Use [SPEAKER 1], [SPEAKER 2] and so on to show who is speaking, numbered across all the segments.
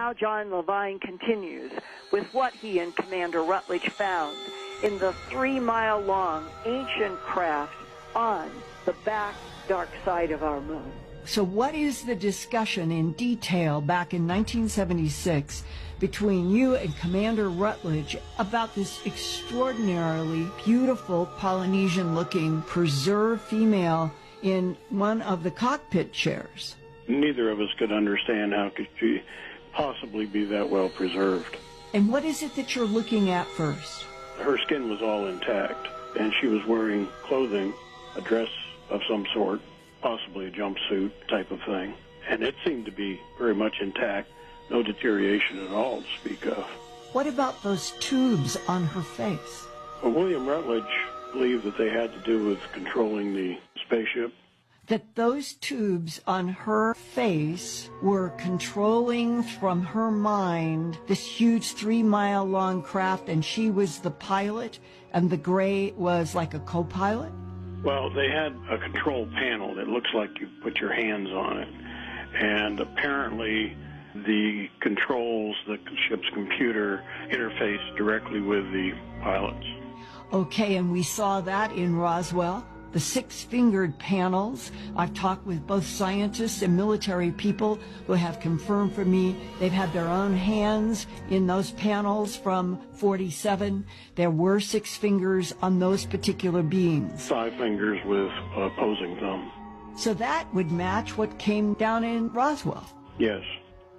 [SPEAKER 1] now John Levine continues with what he and Commander Rutledge found in the 3-mile-long ancient craft on the back dark side of our moon.
[SPEAKER 2] So what is the discussion in detail back in 1976 between you and Commander Rutledge about this extraordinarily beautiful Polynesian-looking preserved female in one of the cockpit chairs?
[SPEAKER 3] Neither of us could understand how could she possibly be that well preserved.
[SPEAKER 2] And what is it that you're looking at first?
[SPEAKER 3] Her skin was all intact, and she was wearing clothing, a dress of some sort, possibly a jumpsuit type of thing. And it seemed to be very much intact, no deterioration at all to speak of.
[SPEAKER 2] What about those tubes on her face?
[SPEAKER 3] Well, William Rutledge believed that they had to do with controlling the spaceship.
[SPEAKER 2] That those tubes on her face were controlling from her mind this huge 3-mile-long craft, and she was the pilot, and the gray was like a co-pilot?
[SPEAKER 3] Well, they had a control panel that looks like you put your hands on it. And apparently the controls, the ship's computer, interfaced directly with the pilots.
[SPEAKER 2] Okay, and we saw that in Roswell. The 6-fingered panels. I've talked with both scientists and military people who have confirmed for me they've had their own hands in those panels from 47. There were 6 fingers on those particular beings.
[SPEAKER 3] 5 fingers with opposing thumb.
[SPEAKER 2] So that would match what came down in Roswell.
[SPEAKER 3] Yes.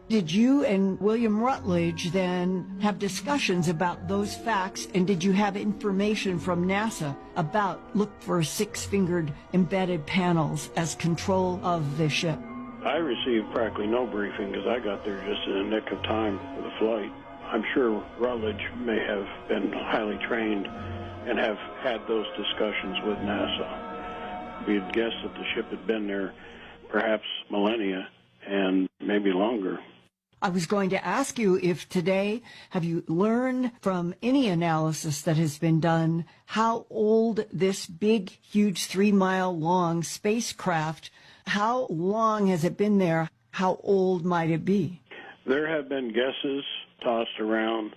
[SPEAKER 2] Did you and William Rutledge then have discussions about those facts, and did you have information from NASA about look for 6-fingered embedded panels as control of the ship?
[SPEAKER 3] I received practically no briefing because I got there just in the nick of time for the flight. I'm sure Rutledge may have been highly trained and have had those discussions with NASA. We had guessed that the ship had been there perhaps millennia and maybe longer.
[SPEAKER 2] I was going to ask you if today, have you learned from any analysis that has been done how old this big, huge 3-mile-long spacecraft, how long has it been there? How old might it be?
[SPEAKER 3] There have been guesses tossed around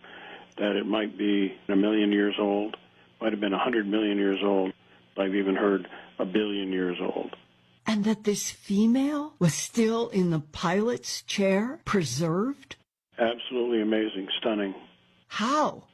[SPEAKER 3] that it might be 1 million years old, might have been 100 million years old. I've even heard 1 billion years old.
[SPEAKER 2] And that this female was still in the pilot's chair, preserved?
[SPEAKER 3] Absolutely amazing, stunning.
[SPEAKER 2] How?